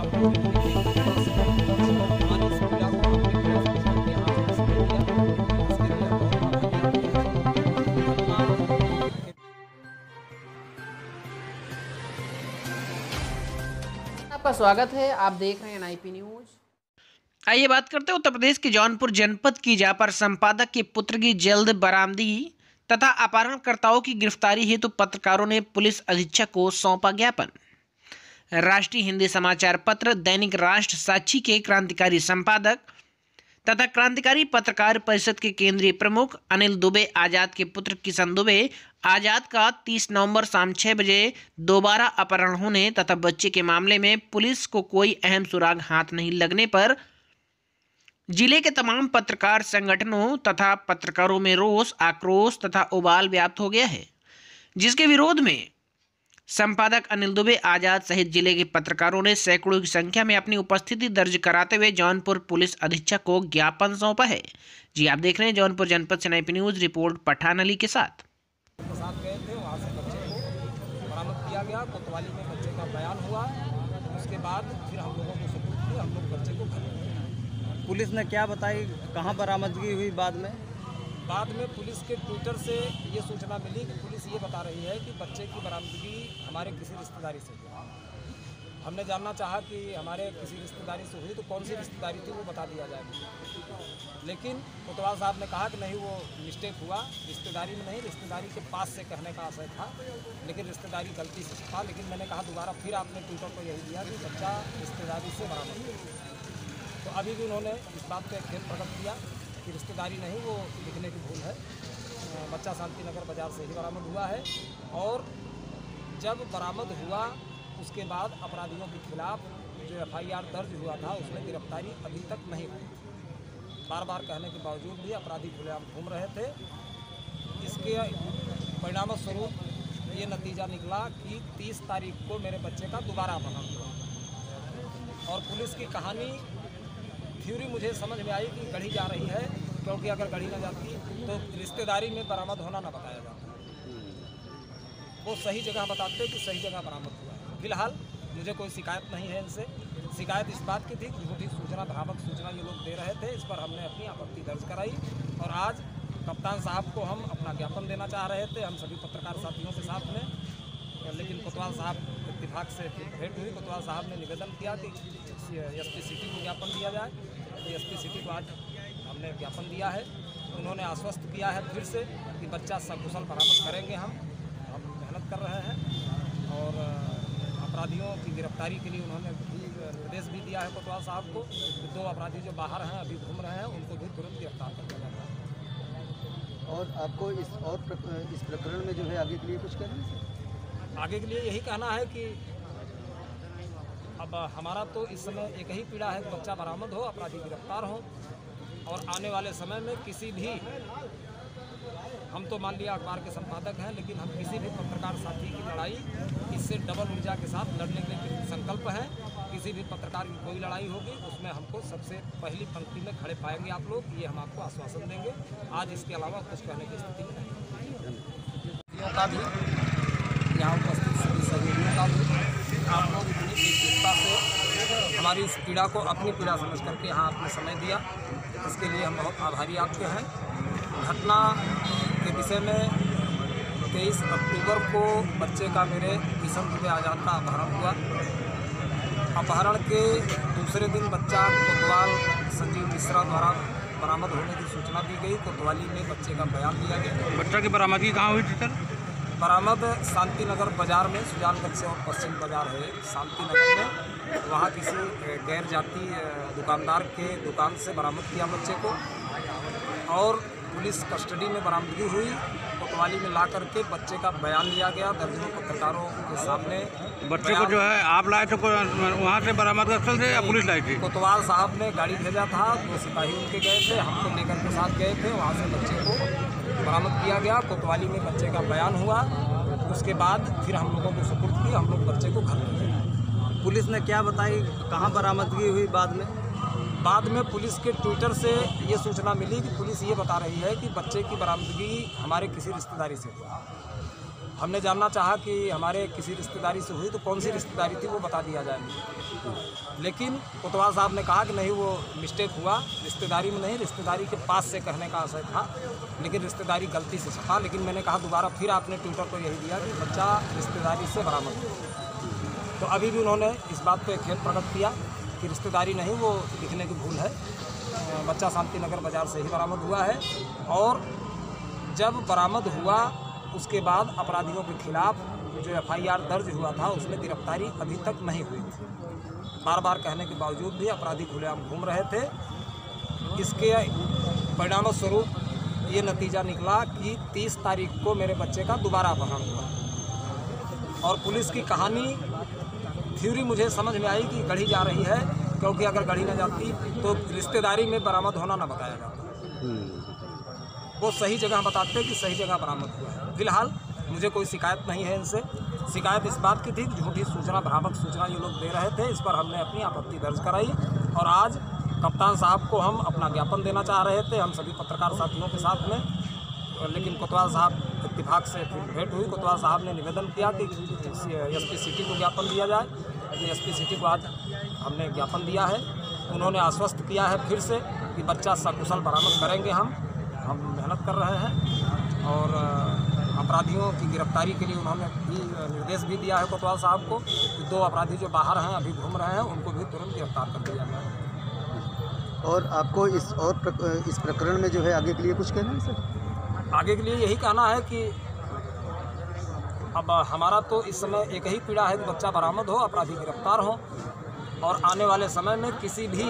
आपका स्वागत है। आप देख रहे हैं एनआईपी न्यूज। आइए बात करते हैं उत्तर प्रदेश के जौनपुर जनपद की, जहां पर संपादक के पुत्र की जल्द बरामदगी तथा अपहरणकर्ताओं की गिरफ्तारी हेतु पत्रकारों ने पुलिस अधीक्षक को सौंपा ज्ञापन। राष्ट्रीय हिंदी समाचार पत्र दैनिक राष्ट्र साक्षी के क्रांतिकारी संपादक तथा क्रांतिकारी पत्रकार परिषद के केंद्रीय प्रमुख अनिल दुबे आजाद के पुत्र किशन दुबे आजाद का 30 नवंबर शाम 6 बजे दोबारा अपहरण होने तथा बच्चे के मामले में पुलिस को कोई अहम सुराग हाथ नहीं लगने पर जिले के तमाम पत्रकार संगठनों तथा पत्रकारों में रोष, आक्रोश तथा उबाल व्याप्त हो गया है, जिसके विरोध में संपादक अनिल दुबे आजाद सहित जिले के पत्रकारों ने सैकड़ों की संख्या में अपनी उपस्थिति दर्ज कराते हुए जौनपुर पुलिस अधीक्षक को ज्ञापन सौंपा है। जी आप देख रहे हैं जौनपुर जनपद से NIP news, report Pathan Ali के साथ। गए थे, वहाँ से बच्चे को बरामद किया गया। कोतवाली में बच्चे का बयान हुआ। उसके बाद फिर हम लोगों को सबूत किया, हम लोग बच्चे को घर ले गए। पुलिस ने क्या बताई, कहाँ बरामदगी हुई? बाद में पुलिस के ट्विटर से ये सूचना मिली कि पुलिस ये बता रही है कि बच्चे की बरामदगी हमारे किसी रिश्तेदारी से हुई। हमने जानना चाहा कि हमारे किसी रिश्तेदारी से हुई तो कौन सी रिश्तेदारी थी वो बता दिया जाएगा, लेकिन कोतवाल साहब ने कहा कि नहीं, वो मिस्टेक हुआ, रिश्तेदारी में नहीं, रिश्तेदारी के पास से कहने का आशय था, लेकिन रिश्तेदारी गलती से था। लेकिन मैंने कहा दोबारा फिर आपने ट्विटर पर यही दिया कि बच्चा रिश्तेदारी से बरामद हुआ। तो अभी भी उन्होंने इस बात पर खेद प्रकट किया कि रिश्तेदारी नहीं, वो लिखने की भूल है। बच्चा शांति नगर बाज़ार से ही बरामद हुआ है। और जब बरामद हुआ उसके बाद अपराधियों के खिलाफ जो एफआईआर दर्ज हुआ था उसमें गिरफ्तारी अभी तक नहीं हुई। बार बार कहने के बावजूद भी अपराधी खुलेआम घूम रहे थे। इसके परिणाम स्वरूप ये नतीजा निकला कि 30 तारीख को मेरे बच्चे का दोबारा अपहरण हुआ। और पुलिस की कहानी थ्योरी मुझे समझ में आई कि गढ़ी जा रही है, क्योंकि अगर गढ़ी न जाती तो रिश्तेदारी में बरामद होना न बताया जाता। वो सही जगह बताते कि सही जगह बरामद हुआ है। फिलहाल मुझे कोई शिकायत नहीं है इनसे। शिकायत इस बात की थी कि झूठी सूचना, भ्रामक सूचना ये लोग दे रहे थे, इस पर हमने अपनी आपत्ति दर्ज कराई। और आज कप्तान साहब को हम अपना ज्ञापन देना चाह रहे थे, हम सभी पत्रकार साथियों के साथ में, लेकिन कोतवाल साहब इत्तेफाक से भेंट हुई। कोतवाल साहब ने निवेदन किया कि एसपी सिटी को ज्ञापन दिया जाए। तो एसपी सिटी को आज हमने ज्ञापन दिया है। उन्होंने आश्वस्त किया है फिर से कि बच्चा सकुशल बरामद करेंगे। हम मेहनत कर रहे हैं। और अपराधियों की गिरफ्तारी के लिए उन्होंने निर्देश भी दिया है कोतवाल साहब को कि 2 अपराधी जो बाहर हैं, अभी घूम रहे हैं, उनको भी तुरंत गिरफ्तार कर दिया जाए। और आपको इस प्रकरण में जो है आगे के लिए कुछ कहना है? आगे के लिए यही कहना है कि अब हमारा तो इस समय एक ही पीड़ा है कि बच्चा बरामद हो, अपराधी गिरफ्तार हो। और आने वाले समय में किसी भी, हम तो मान लिया अखबार के संपादक हैं, लेकिन हम किसी भी पत्रकार साथी की लड़ाई इससे डबल ऊर्जा के साथ लड़ने के लिए संकल्प है। किसी भी पत्रकार की कोई लड़ाई होगी उसमें हमको सबसे पहली पंक्ति में खड़े पाएंगे आप लोग, ये हम आपको आश्वासन देंगे। आज इसके अलावा कुछ कहने की स्थिति में नहीं का भी, यहाँ उपस्थित सभी सहयोगियों का भी, आप लोग इतनी एकजुटता से हमारी इस पीड़ा को अपनी पीड़ा समझ करके यहाँ आपने समय दिया, इसके लिए हम बहुत आभारी आपके हैं। घटना के विषय में 23 अक्टूबर को बच्चे का, मेरे किशन दुबे आजाद का अपहरण हुआ। अपहरण के दूसरे दिन बच्चा कोतवाल संजीव मिश्रा द्वारा बरामद होने की सूचना दी गई। कोतवाली में बच्चे का बयान लिया गया। बच्चा की बरामदगी कहाँ हुई थी सर? बरामद शांति नगर बाज़ार में, सुजानगंज से और पश्चिम बाज़ार है शांति नगर में, वहाँ किसी गैर जाति दुकानदार के दुकान से बरामद किया बच्चे को। और पुलिस कस्टडी में बरामदगी हुई। कोतवाली में ला करके बच्चे का बयान लिया गया दर्जनों पत्रकारों के सामने। बच्चे को जो है आप लाए थे वहाँ से बरामद स्थल से या पुलिस लाई थी? कोतवाल साहब ने गाड़ी भेजा था, 2 सिपाही उनके गए थे, हमको लेकर के साथ गए थे। वहाँ से बच्चे को बरामद किया गया। कोतवाली में बच्चे का बयान हुआ। उसके बाद फिर हम लोगों को सुपुर्द की, हम लोग बच्चे को घर ले गए। पुलिस ने क्या बताई, कहाँ बरामदगी हुई? बाद में पुलिस के ट्विटर से ये सूचना मिली कि पुलिस ये बता रही है कि बच्चे की बरामदगी हमारे किसी रिश्तेदारी से हुई। हमने जानना चाहा कि हमारे किसी रिश्तेदारी से हुई तो कौन सी रिश्तेदारी थी वो बता दिया जाए, लेकिन कोतवाल साहब ने कहा कि नहीं वो मिस्टेक हुआ, रिश्तेदारी में नहीं, रिश्तेदारी के पास से कहने का आशय था, लेकिन रिश्तेदारी गलती से छपा। लेकिन मैंने कहा दोबारा फिर आपने ट्विटर पर यही दिया कि बच्चा रिश्तेदारी से बरामद हुआ, तो अभी भी उन्होंने इस बात पर खेद प्रकट किया कि रिश्तेदारी नहीं, वो लिखने की भूल है, बच्चा शांतिनगर बाज़ार से ही बरामद हुआ है। और जब बरामद हुआ उसके बाद अपराधियों के खिलाफ जो FIR दर्ज हुआ था उसमें गिरफ्तारी अभी तक नहीं हुई थी। बार बार कहने के बावजूद भी अपराधी खुलेआम घूम रहे थे। इसके परिणाम स्वरूप ये नतीजा निकला कि 30 तारीख को मेरे बच्चे का दोबारा अपहरण हुआ। और पुलिस की कहानी थ्योरी मुझे समझ में आई कि गढ़ी जा रही है, क्योंकि अगर गढ़ी न जाती तो रिश्तेदारी में बरामद होना न बताया जाता, वो सही जगह बताते कि सही जगह बरामद हुआ है। फिलहाल मुझे कोई शिकायत नहीं है इनसे। शिकायत इस बात की थी कि झूठी सूचना, भ्रामक सूचना ये लोग दे रहे थे, इस पर हमने अपनी आपत्ति दर्ज कराई और आज कप्तान साहब को हम अपना ज्ञापन देना चाह रहे थे, हम सभी पत्रकार साथियों के साथ में, लेकिन कोतवाल साहब इत्तेफाक से भेंट हुई। कोतवाल साहब ने निवेदन किया कि SP सिटी को ज्ञापन दिया जाए। SP सिटी को आज हमने ज्ञापन दिया है। उन्होंने आश्वस्त किया है फिर से कि बच्चा सकुशल बरामद करेंगे। हम मेहनत कर रहे हैं और अपराधियों की गिरफ्तारी के लिए उन्होंने भी निर्देश भी दिया है कोतवाल साहब को कि 2 अपराधी जो बाहर हैं अभी घूम रहे हैं उनको भी तुरंत गिरफ्तार कर दिया जाए। और आपको इस प्रकरण में जो है आगे के लिए कुछ कहना है सर? आगे के लिए यही कहना है कि अब हमारा तो इस समय एक ही पीड़ा है कि बच्चा बरामद हो, अपराधी गिरफ्तार हो और आने वाले समय में किसी भी,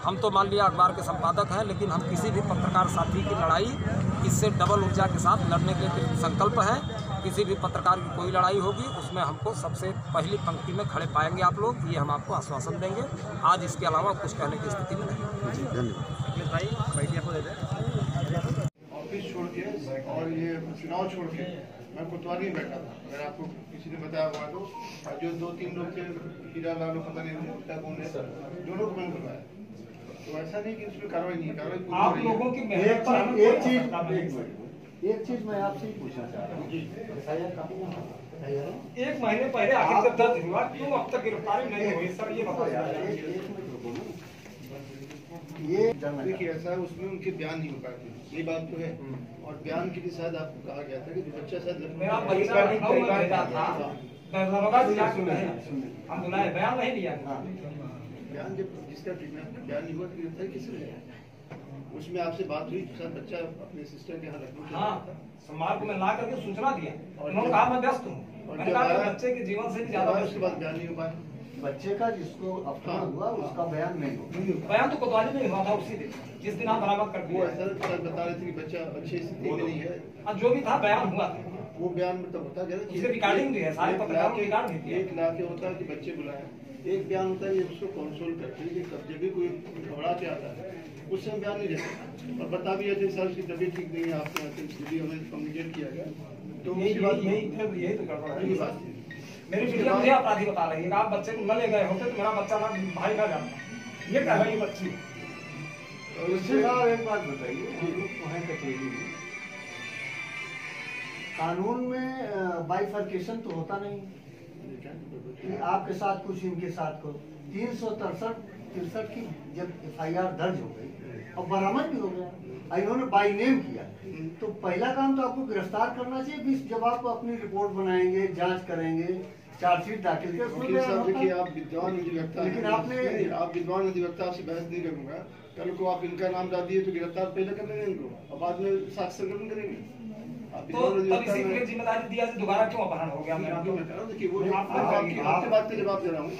हम तो मान लिया अखबार के संपादक हैं, लेकिन हम किसी भी पत्रकार साथी की लड़ाई इससे डबल ऊर्जा के साथ लड़ने के लिए संकल्प है। किसी भी पत्रकार की कोई लड़ाई होगी उसमें हमको सबसे पहली पंक्ति में खड़े पाएंगे आप लोग, ये हम आपको आश्वासन देंगे। आज इसके अलावा कुछ कहने की स्थिति में नहीं। जी धन्यवाद। ऑफिस छोड़ के और ये चुनाव छोड़ के मैं कोतवाली में बैठा था। अगर आपको किसी ने बताया हुआ तो जो 2-3 लोग थे, हीरा लालू पता नहीं उनका कौन है, दोनों को मैंने बताया। तो ऐसा नहीं कि उसमें कार्रवाई नहीं है, कार्रवाई आप लोगों की एक चीज मैं आपसे ही पूछना चाह रहा हूँ। एक महीने पहले आखिर जब दर्ज हुआ क्यों अब तक गिरफ्तारी नहीं हुई सर, ये बताइए। ये देखिए ऐसा है, उसमें उनके बयान नहीं हो पाए थे, ये बात तो है। और बयान के लिए शायद आपको कहा गया था कि बच्चा शायद मेरा बच्चा लखनऊ में रहता था, दरभंगा जिला से हम बुलाए, बयान नहीं दिया। बयान जब जिसका ट्रीटमेंट बयान नहीं हुआ तो गिरफ्तारी किसने लिया? उसमें आपसे बात हुई, शायद बच्चा अपने सिस्टर के यहाँ लखनऊ। हाँ, सोमवार को मैं ला करके सूचना दिया और उन्होंने कहा मैं व्यस्त हूँ। मैंने कहा कि बच्चे के जीवन से भी ज्यादा, उसके बाद बयान नहीं हो पाया। बच्चे का जिसको अपहरण हुआ उसका बयान नहीं हुआ। बयान तो कोतवाली में हुआ था उसी दिन जिस दिन आप बरामद कर वो दिए। ऐसा बता रहे थे कि बच्चा अच्छी स्थिति में नहीं है। जो भी था बयान हुआ था, वो बयान में तो होता क्या उसके रिकॉर्डिंग भी है, सारे पत्रकारों की रिकॉर्ड भी है। एक ला के होता है कि बच्चे बुलाए, एक बयान होता है ये उसको कंसोल करते हैं कि कब जब भी कोई घबरा के आता है उस समय बयान नहीं देता और बता भी थे सर उसकी तबीयत ठीक नहीं है, आपके स्थिति हमें कम्युनिकेट किया गया तो यही तो गड़बड़ है। मेरी वीडियो मुझे अपराधी बता रही है कि आप बच्चे को न ले गए होते तो मेरा बच्चा ना भाई ना जाता, ये कह रही है बच्ची। उससे एक बात बताइए, हम लोग तो हैं कचहरी में, कानून में बाइफर्केशन तो होता नहीं कि आपके साथ कुछ इनके साथ को 363 की जब FIR दर्ज हो गई और बरामद भी हो गया, इन्होंने बाई नेम किया, तो पहला काम तो आपको गिरफ्तार करना चाहिए। कि जब आप अपनी रिपोर्ट बनाएंगे, जांच करेंगे, चार्जशीट दाखिल कर, देखिए आप विद्वान अधिवक्ता, लेकिन आपने आप विद्वान अधिवक्ता, आपसे बहस नहीं करूंगा। कल को आप इनका नाम डाल दिए तो गिरफ्तार पहले कर लेंगे इनको और बाद में साक्ष्य संकलन करेंगे। तो तब इसी के जिम्मेदारी दिया से दोबारा क्यों अपहरण हो गया मेरा? देखिए वो आपकी बात का जवाब दे रहा हूँ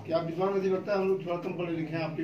कि आप विद्वान अधिवक्ता, हम लोग थोड़ा कम पढ़े लिखे हैं आपकी